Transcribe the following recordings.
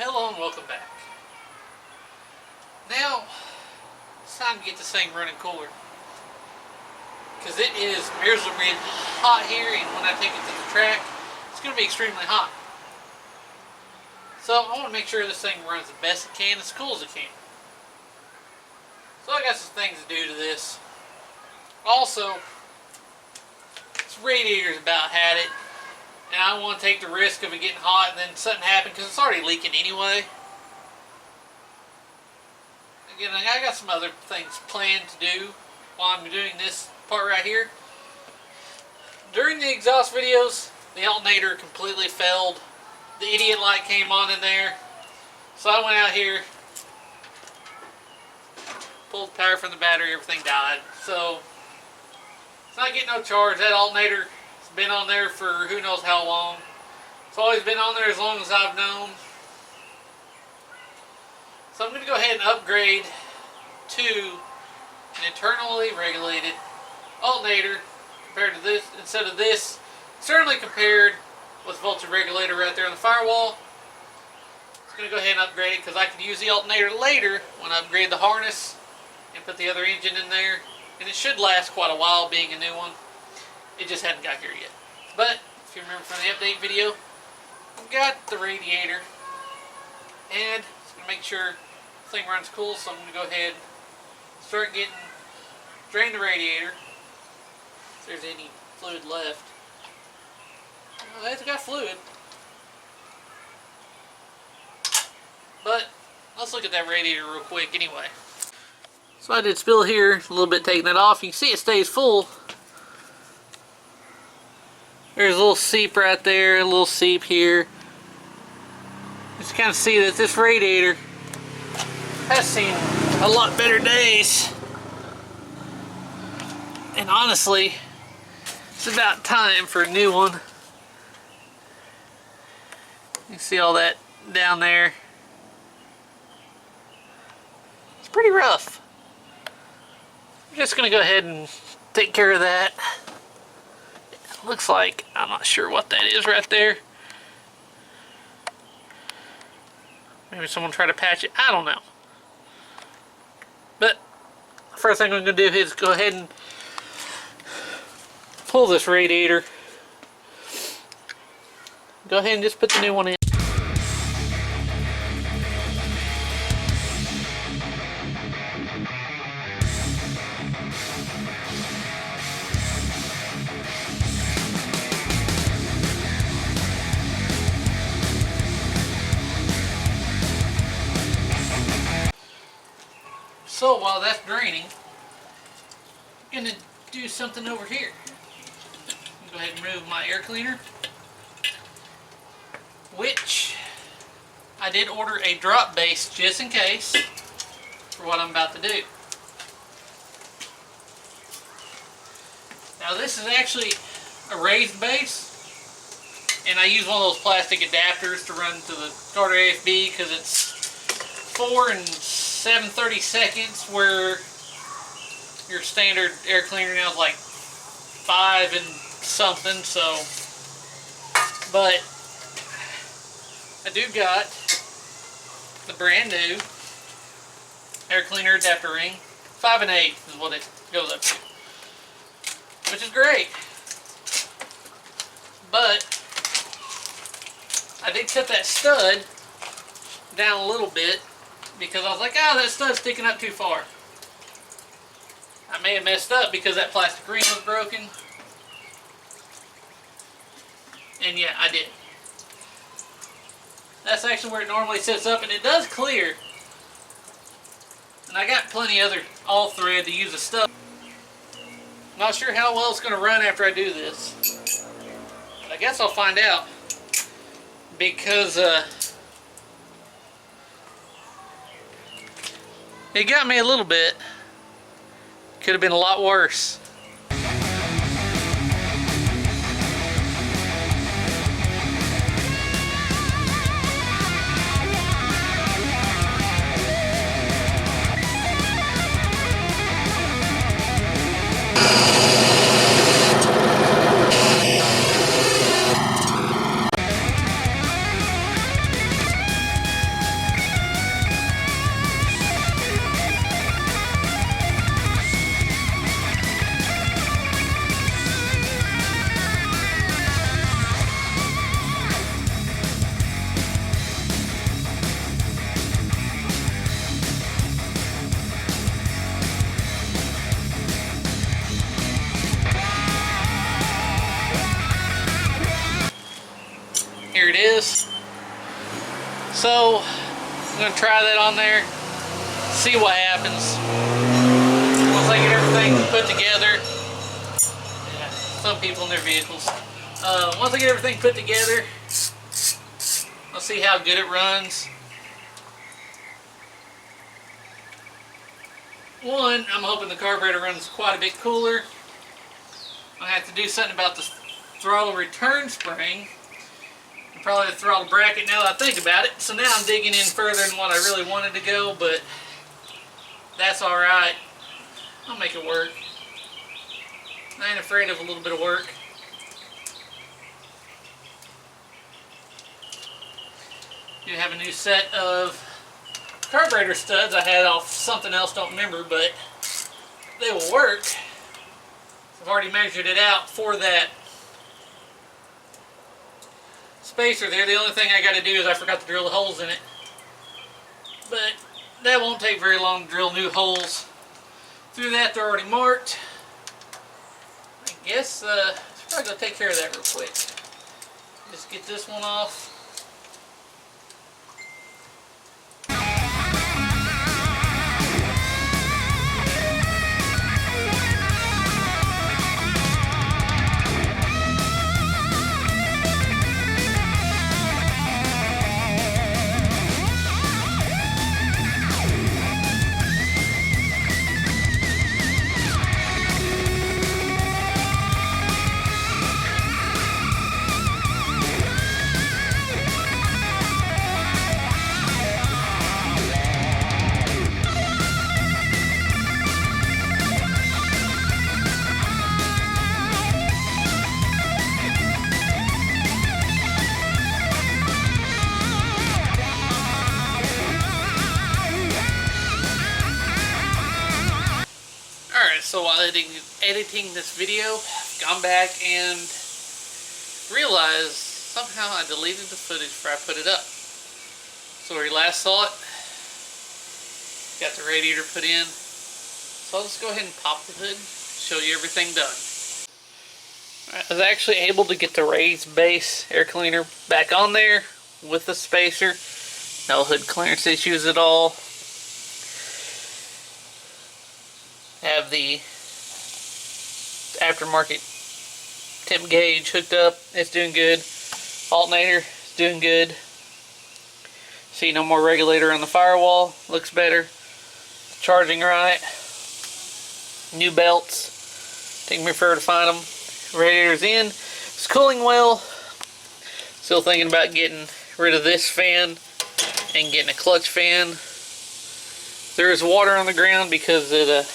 Hello and welcome back. Now, it's time to get this thing running cooler. Because it is miserably hot here, and when I take it to the track, it's going to be extremely hot. So I want to make sure this thing runs the best it can, as cool as it can. So I got some things to do to this. Also, this radiator's about had it. And I don't want to take the risk of it getting hot and then something happen because it's already leaking anyway. Again, I got some other things planned to do while I'm doing this part right here. During the exhaust videos, the alternator completely failed. The idiot light came on in there. So I went out here, pulled the power from the battery, everything died. So it's not getting no charge. That alternator been on there for who knows how long. It's always been on there as long as I've known. So I'm going to go ahead and upgrade to an internally regulated alternator compared to this. Instead of this, certainly compared with the voltage regulator right there on the firewall. I'm going to go ahead and upgrade it because I can use the alternator later when I upgrade the harness and put the other engine in there. And it should last quite a while being a new one. It just hadn't got here yet. But if you remember from the update video, I've got the radiator, and it's going to make sure the thing runs cool. So I'm going to go ahead and start drain the radiator. If there's any fluid left. Well, it's got fluid. But let's look at that radiator real quick anyway. So I did spill here a little bit, taking it off. You can see it stays full. There's a little seep right there, a little seep here. Just kind of see that this radiator has seen a lot better days. And honestly, it's about time for a new one. You see all that down there? It's pretty rough. I'm just going to go ahead and take care of that. Looks like, I'm not sure what that is right there. Maybe someone tried to patch it. I don't know. But the first thing I'm going to do is go ahead and pull this radiator. Go ahead and just put the new one in. So while that's draining, I'm going to do something over here. Go ahead and remove my air cleaner, which I did order a drop base just in case for what I'm about to do. Now this is actually a raised base, and I use one of those plastic adapters to run to the starter AFB because it's 4 and 7/32, where your standard air cleaner now is like 5 and something. So, but I do got the brand new air cleaner adapter ring. 5 1/8 is what it goes up to, which is great. But I did cut that stud down a little bit, because I was like, oh, that stud's sticking up too far. I may have messed up because that plastic ring was broken. And yeah, I did. That's actually where it normally sits up, and it does clear. And I got plenty other all thread to use the stuff. Not sure how well it's going to run after I do this. But I guess I'll find out. Because, it got me a little bit. Could have been a lot worse. Here it is. So I'm going to try that on there, see what happens. Once I get everything put together, yeah, some people in their vehicles. Once I get everything put together, I'll see how good it runs. One, I'm hoping the carburetor runs quite a bit cooler. I have to do something about the throttle return spring. And probably the throttle bracket now that I think about it. So now I'm digging in further than what I really wanted to go, but that's alright. I'll make it work. I ain't afraid of a little bit of work. You have a new set of carburetor studs I had off something else, don't remember, but they will work. I've already measured it out for that spacer there. The only thing I got to do is I forgot to drill the holes in it. But that won't take very long to drill new holes through that. They're already marked. I guess I'm probably going to take care of that real quick. Just get this one off. So while editing this video, I've gone back and realized somehow I deleted the footage before I put it up. So where you last saw it, got the radiator put in. So I'll just go ahead and pop the hood, show you everything done. Alright, I was actually able to get the raised base air cleaner back on there with the spacer. No hood clearance issues at all. Have the aftermarket temp gauge hooked up. It's doing good. Alternator is doing good. See, no more regulator on the firewall. Looks better. Charging right. New belts. Taking me forever to find them. Radiator's in. It's cooling well. Still thinking about getting rid of this fan and getting a clutch fan. There is water on the ground because it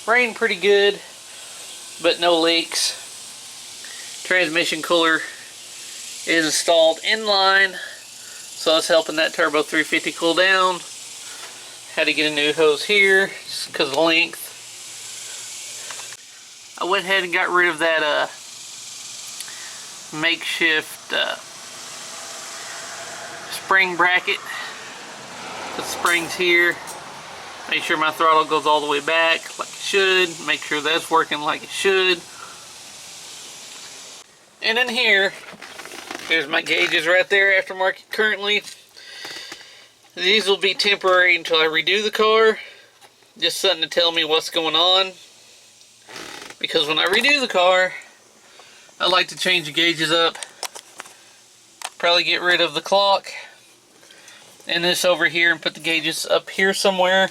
rained pretty good, but no leaks. Transmission cooler is installed in line, so it's helping that turbo 350 cool down. Had to get a new hose here just because of length. I went ahead and got rid of that makeshift spring bracket. Put springs here. Make sure my throttle goes all the way back like it should. Make sure that's working like it should. And in here, there's my gauges right there, aftermarket currently. These will be temporary until I redo the car. Just something to tell me what's going on. Because when I redo the car, I like to change the gauges up. Probably get rid of the clock and this over here and put the gauges up here somewhere.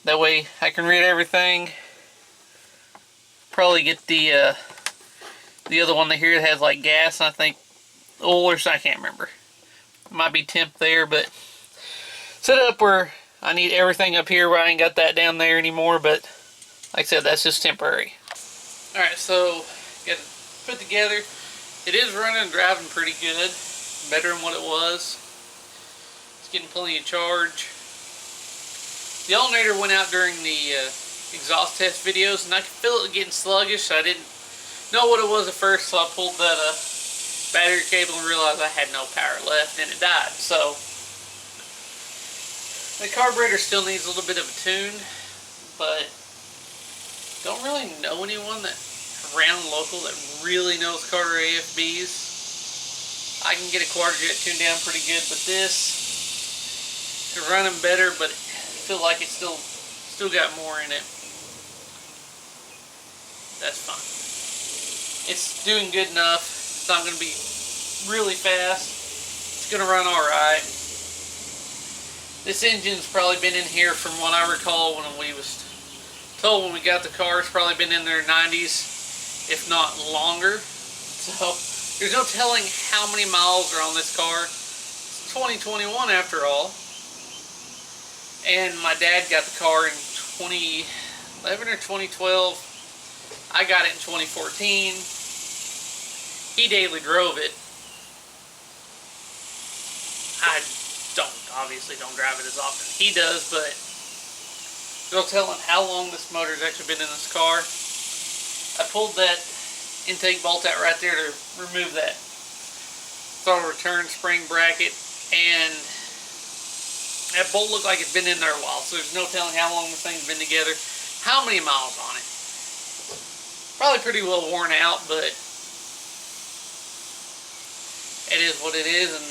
That way I can read everything. Probably get the other one here that has like gas, I think oil or something, I can't remember. It might be temp there, but set it up where I need everything up here where I ain't got that down there anymore, but like I said, that's just temporary. Alright, so got it put together. It is running and driving pretty good. Better than what it was. It's getting plenty of charge. The alternator went out during the exhaust test videos, and I could feel it getting sluggish. I didn't know what it was at first, so I pulled that battery cable and realized I had no power left, and it died. So the carburetor still needs a little bit of a tune, but don't really know anyone that around local that really knows carburetor AFBs. I can get a quarter jet tuned down pretty good, but this is running better, but I feel like it's still got more in it. That's fine. It's doing good enough. It's not going to be really fast. It's going to run alright. This engine's probably been in here from what I recall when we was told when we got the car. It's probably been in their 90s, if not longer. So there's no telling how many miles are on this car. It's 2021 after all. And my dad got the car in 2011 or 2012. I got it in 2014. He daily drove it. I obviously don't drive it as often as he does, but no telling how long this motor's actually been in this car. I pulled that intake bolt out right there to remove that throttle return spring bracket, and that bolt looked like it's been in there a while, so there's no telling how long this thing's been together, how many miles on it. Probably pretty well worn out, but it is what it is, and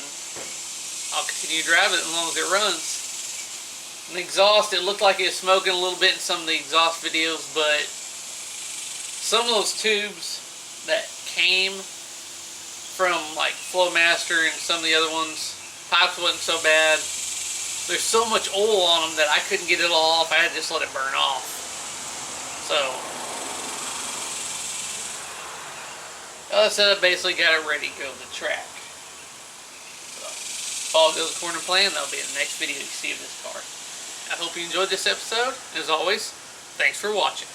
I'll continue to drive it as long as it runs. And the exhaust, it looked like it was smoking a little bit in some of the exhaust videos, but some of those tubes that came from like Flowmaster and some of the other ones, pipes wasn't so bad. There's so much oil on them that I couldn't get it all off. I had to just let it burn off. So other setup basically got it ready to go to the track. So if all goes according to plan, that'll be in the next video you see of this car. I hope you enjoyed this episode. As always, thanks for watching.